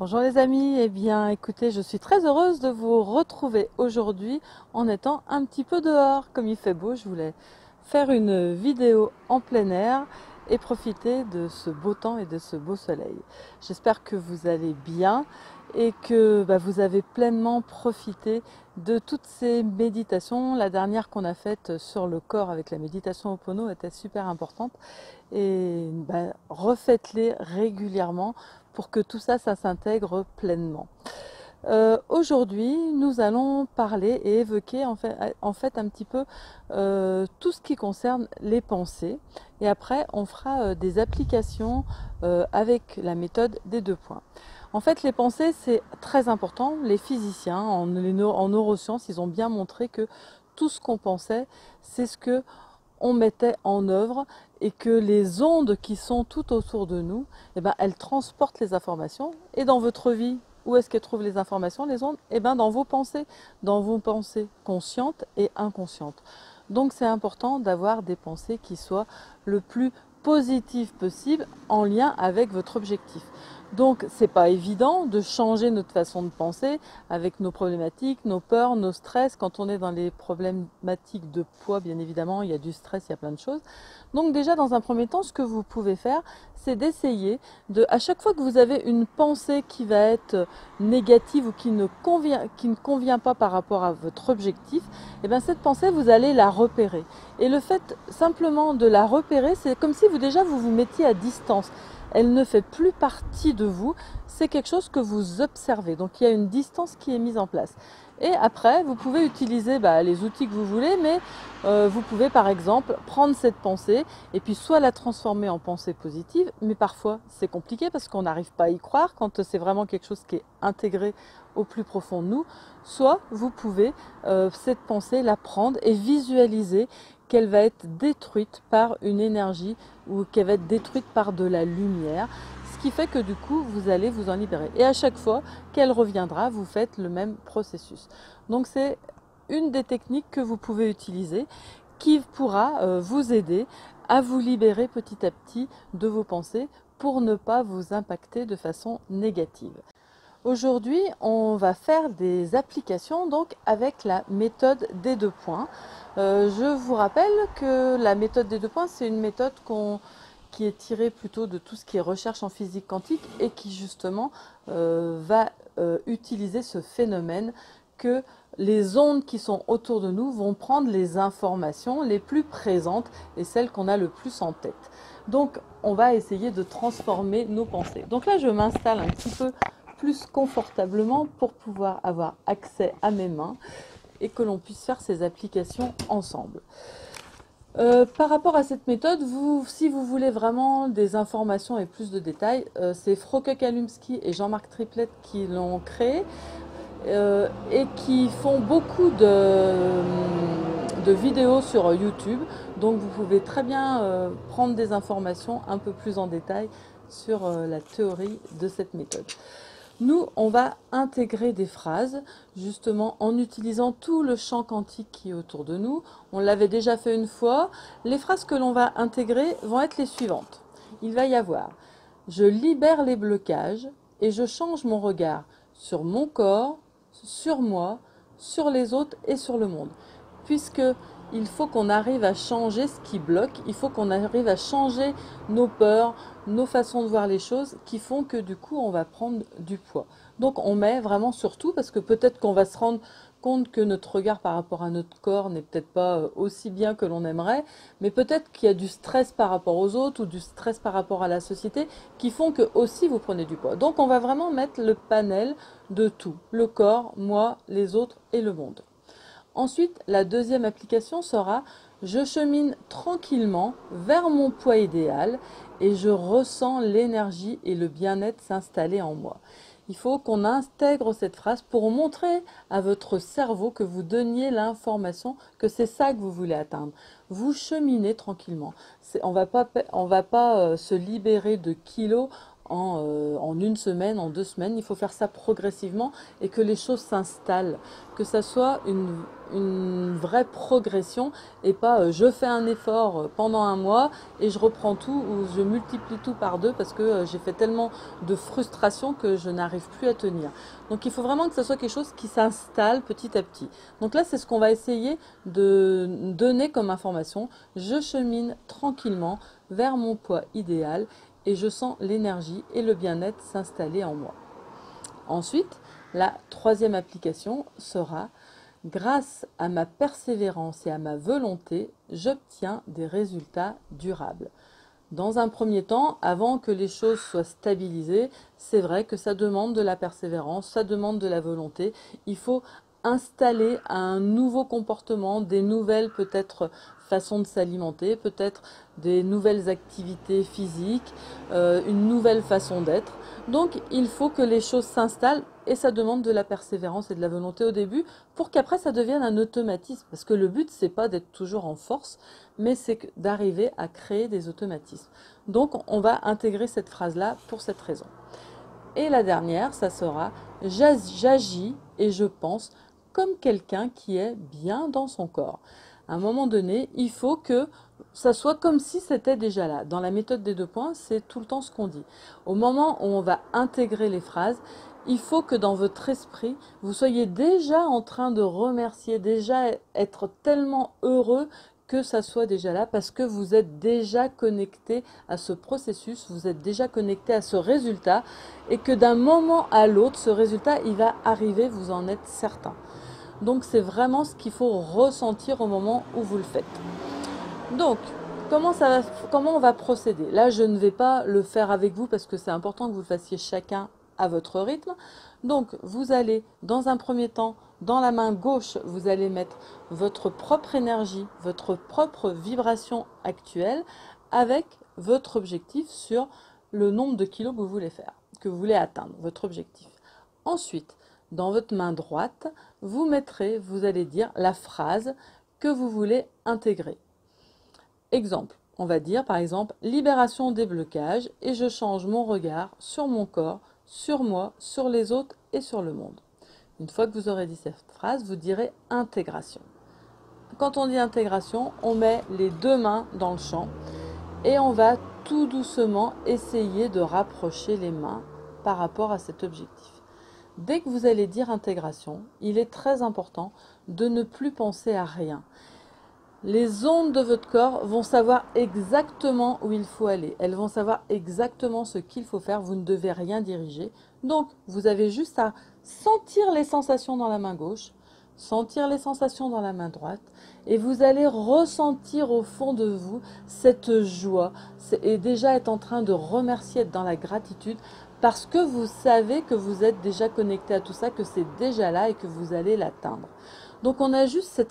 Bonjour les amis, eh bien écoutez, je suis très heureuse de vous retrouver aujourd'hui en étant un petit peu dehors. Comme il fait beau, je voulais faire une vidéo en plein air et profiter de ce beau temps et de ce beau soleil. J'espère que vous allez bien et que vous avez pleinement profité de toutes ces méditations. La dernière qu'on a faite sur le corps avec la méditation Ho'oponopono était super importante et refaites-les régulièrement pour que tout ça, ça s'intègre pleinement. Aujourd'hui, nous allons parler et évoquer en fait un petit peu tout ce qui concerne les pensées. Et après, on fera des applications avec la méthode des 2 points. En fait, les pensées, c'est très important. Les physiciens, en neurosciences, ils ont bien montré que tout ce qu'on pensait, c'est ce que on mettait en œuvre et que les ondes qui sont tout autour de nous, elles transportent les informations. Et dans votre vie, où est-ce qu'elles trouvent les informations, les ondes? Dans vos pensées conscientes et inconscientes. Donc c'est important d'avoir des pensées qui soient le plus positives possible en lien avec votre objectif. Donc c'est pas évident de changer notre façon de penser avec nos problématiques, nos peurs, nos stress. Quand on est dans les problématiques de poids, bien évidemment, il y a du stress, il y a plein de choses. Donc déjà dans un premier temps, ce que vous pouvez faire, c'est d'essayer à chaque fois que vous avez une pensée qui va être négative ou qui ne convient pas par rapport à votre objectif, cette pensée, vous allez la repérer. Et le fait simplement de la repérer, c'est comme si vous vous mettiez à distance. Elle ne fait plus partie de vous, c'est quelque chose que vous observez. Donc il y a une distance qui est mise en place. Et après, vous pouvez utiliser les outils que vous voulez, mais vous pouvez par exemple prendre cette pensée et puis soit la transformer en pensée positive, mais parfois c'est compliqué parce qu'on n'arrive pas à y croire quand c'est vraiment quelque chose qui est intégré au plus profond de nous, soit vous pouvez cette pensée la prendre et visualiser qu'elle va être détruite par une énergie ou qu'elle va être détruite par de la lumière, ce qui fait que du coup vous allez vous en libérer. Et à chaque fois qu'elle reviendra, vous faites le même processus. Donc c'est une des techniques que vous pouvez utiliser qui pourra vous aider à vous libérer petit à petit de vos pensées pour ne pas vous impacter de façon négative. Aujourd'hui, on va faire des applications donc avec la méthode des 2 points. Je vous rappelle que la méthode des 2 points, c'est une méthode qui est tirée plutôt de tout ce qui est recherche en physique quantique et qui justement va utiliser ce phénomène que les ondes qui sont autour de nous vont prendre les informations les plus présentes et celles qu'on a le plus en tête. Donc on va essayer de transformer nos pensées. Donc là je m'installe un petit peu plus confortablement pour pouvoir avoir accès à mes mains et que l'on puisse faire ces applications ensemble. Par rapport à cette méthode, si vous voulez vraiment des informations et plus de détails, c'est Froke Kalumski et Jean-Marc Triplett qui l'ont créé et qui font beaucoup de vidéos sur YouTube. Donc vous pouvez très bien prendre des informations un peu plus en détail sur la théorie de cette méthode. Nous, on va intégrer des phrases, justement, en utilisant tout le champ quantique qui est autour de nous. On l'avait déjà fait une fois. Les phrases que l'on va intégrer vont être les suivantes. Il va y avoir « Je libère les blocages et je change mon regard sur mon corps, sur moi, sur les autres et sur le monde. » Puisque il faut qu'on arrive à changer ce qui bloque, il faut qu'on arrive à changer nos peurs, nos façons de voir les choses qui font que du coup on va prendre du poids. Donc on met vraiment sur tout parce que peut-être qu'on va se rendre compte que notre regard par rapport à notre corps n'est peut-être pas aussi bien que l'on aimerait, mais peut-être qu'il y a du stress par rapport aux autres ou du stress par rapport à la société qui font que aussi vous prenez du poids. Donc on va vraiment mettre le panel de tout, le corps, moi, les autres et le monde. Ensuite, la deuxième application sera « Je chemine tranquillement vers mon poids idéal et je ressens l'énergie et le bien-être s'installer en moi. » Il faut qu'on intègre cette phrase pour montrer à votre cerveau que vous donniez l'information que c'est ça que vous voulez atteindre. Vous cheminez tranquillement. On va pas se libérer de kilos en une semaine, en 2 semaines. Il faut faire ça progressivement et que les choses s'installent, que ça soit une vraie progression et pas je fais un effort pendant un mois et je reprends tout ou je multiplie tout par 2 parce que j'ai fait tellement de frustration que je n'arrive plus à tenir. Donc il faut vraiment que ce soit quelque chose qui s'installe petit à petit. Donc là, c'est ce qu'on va essayer de donner comme information. Je chemine tranquillement vers mon poids idéal et je sens l'énergie et le bien-être s'installer en moi. Ensuite, la troisième application sera: grâce à ma persévérance et à ma volonté, j'obtiens des résultats durables. Dans un premier temps, avant que les choses soient stabilisées, c'est vrai que ça demande de la persévérance, ça demande de la volonté. Il faut installer un nouveau comportement, des nouvelles peut-être façons de s'alimenter, peut-être des nouvelles activités physiques, une nouvelle façon d'être. Donc il faut que les choses s'installent et ça demande de la persévérance et de la volonté au début pour qu'après ça devienne un automatisme. Parce que le but, c'est pas d'être toujours en force, mais c'est d'arriver à créer des automatismes. Donc on va intégrer cette phrase-là pour cette raison. Et la dernière, ça sera: j'agis et je pense comme quelqu'un qui est bien dans son corps. À un moment donné, il faut que ça soit comme si c'était déjà là. Dans la méthode des 2 points, c'est tout le temps ce qu'on dit. Au moment où on va intégrer les phrases, il faut que dans votre esprit, vous soyez déjà en train de remercier, déjà être tellement heureux que ça soit déjà là parce que vous êtes déjà connecté à ce processus, vous êtes déjà connecté à ce résultat et que d'un moment à l'autre, ce résultat, il va arriver, vous en êtes certain. Donc c'est vraiment ce qu'il faut ressentir au moment où vous le faites. Donc, comment on va procéder? Là, je ne vais pas le faire avec vous parce que c'est important que vous le fassiez chacun à votre rythme. Donc, vous allez, dans un premier temps, dans la main gauche, vous allez mettre votre propre énergie, votre propre vibration actuelle avec votre objectif sur le nombre de kilos que vous voulez faire, que vous voulez atteindre, votre objectif. Ensuite, dans votre main droite, vous allez dire la phrase que vous voulez intégrer. Exemple, on va dire par exemple libération des blocages et je change mon regard sur mon corps, sur moi, sur les autres et sur le monde. Une fois que vous aurez dit cette phrase, vous direz intégration. Quand on dit intégration, on met les 2 mains dans le champ et on va tout doucement essayer de rapprocher les mains par rapport à cet objectif. Dès que vous allez dire intégration, il est très important de ne plus penser à rien. Les ondes de votre corps vont savoir exactement où il faut aller. Elles vont savoir exactement ce qu'il faut faire. Vous ne devez rien diriger. Donc, vous avez juste à sentir les sensations dans la main gauche, sentir les sensations dans la main droite. Et vous allez ressentir au fond de vous cette joie. Et déjà être en train de remercier, être dans la gratitude. Parce que vous savez que vous êtes déjà connecté à tout ça, que c'est déjà là et que vous allez l'atteindre. Donc on a juste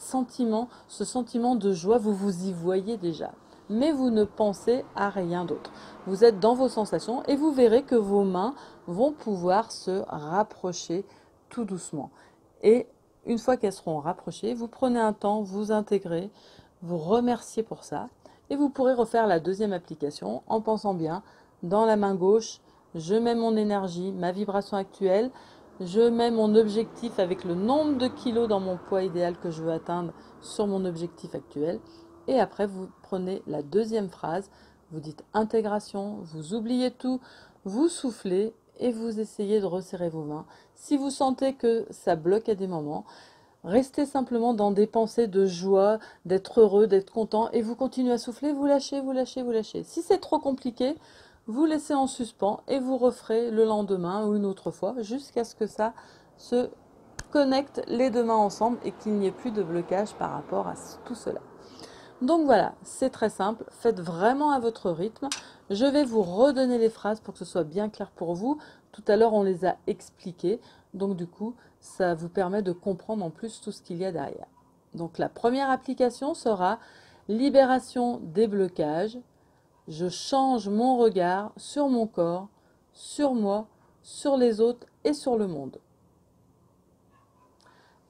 ce sentiment de joie, vous vous y voyez déjà. Mais vous ne pensez à rien d'autre. Vous êtes dans vos sensations et vous verrez que vos mains vont pouvoir se rapprocher tout doucement. Et une fois qu'elles seront rapprochées, vous prenez un temps, vous intégrez, vous remerciez pour ça. Et vous pourrez refaire la deuxième application en pensant bien, dans la main gauche, je mets mon énergie, ma vibration actuelle, je mets mon objectif avec le nombre de kilos dans mon poids idéal que je veux atteindre sur mon objectif actuel. Et après, vous prenez la deuxième phrase, vous dites intégration, vous oubliez tout, vous soufflez et vous essayez de resserrer vos mains. Si vous sentez que ça bloque à des moments, restez simplement dans des pensées de joie, d'être heureux, d'être content et vous continuez à souffler, vous lâchez, vous lâchez, vous lâchez. Si c'est trop compliqué, vous laissez en suspens et vous referez le lendemain ou une autre fois jusqu'à ce que ça se connecte les 2 mains ensemble et qu'il n'y ait plus de blocage par rapport à tout cela. Donc voilà, c'est très simple, faites vraiment à votre rythme. Je vais vous redonner les phrases pour que ce soit bien clair pour vous. Tout à l'heure, on les a expliquées, donc du coup, ça vous permet de comprendre en plus tout ce qu'il y a derrière. Donc la première application sera libération des blocages. Je change mon regard sur mon corps, sur moi, sur les autres et sur le monde.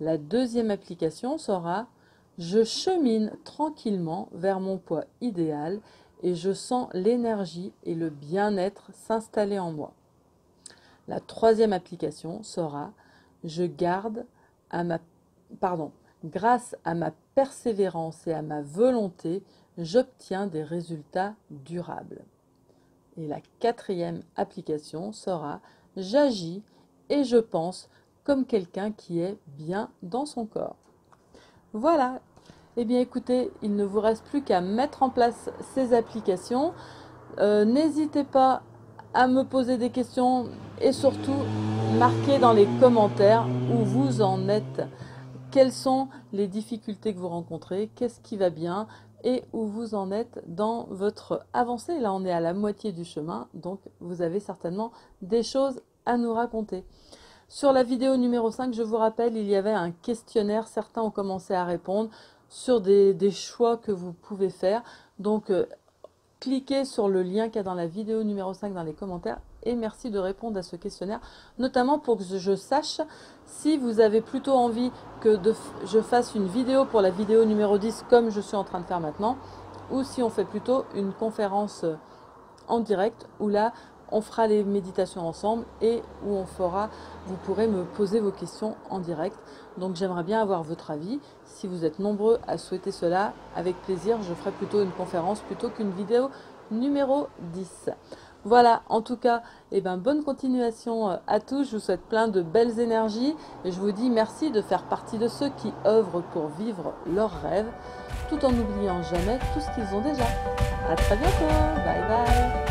La deuxième application sera: je chemine tranquillement vers mon poids idéal et je sens l'énergie et le bien-être s'installer en moi. La troisième application sera je garde à ma grâce à ma persévérance et à ma volonté, j'obtiens des résultats durables. Et la quatrième application sera j'agis et je pense comme quelqu'un qui est bien dans son corps. Voilà. Eh bien écoutez, il ne vous reste plus qu'à mettre en place ces applications. N'hésitez pas à me poser des questions et surtout marquez dans les commentaires où vous en êtes. Quelles sont les difficultés que vous rencontrez, qu'est-ce qui va bien et où vous en êtes dans votre avancée. Là, on est à la moitié du chemin, donc vous avez certainement des choses à nous raconter. Sur la vidéo numéro 5, je vous rappelle, il y avait un questionnaire. Certains ont commencé à répondre sur des choix que vous pouvez faire. Donc, cliquez sur le lien qu'il y a dans la vidéo numéro 5 dans les commentaires et merci de répondre à ce questionnaire, notamment pour que je sache si vous avez plutôt envie que je fasse une vidéo pour la vidéo numéro 10 comme je suis en train de faire maintenant, ou si on fait plutôt une conférence en direct où là on fera les méditations ensemble et où vous pourrez me poser vos questions en direct. Donc j'aimerais bien avoir votre avis. Si vous êtes nombreux à souhaiter cela, avec plaisir, je ferai plutôt une conférence plutôt qu'une vidéo numéro 10. Voilà, en tout cas, bonne continuation à tous. Je vous souhaite plein de belles énergies et je vous dis merci de faire partie de ceux qui œuvrent pour vivre leurs rêves tout en n'oubliant jamais tout ce qu'ils ont déjà. À très bientôt. Bye bye.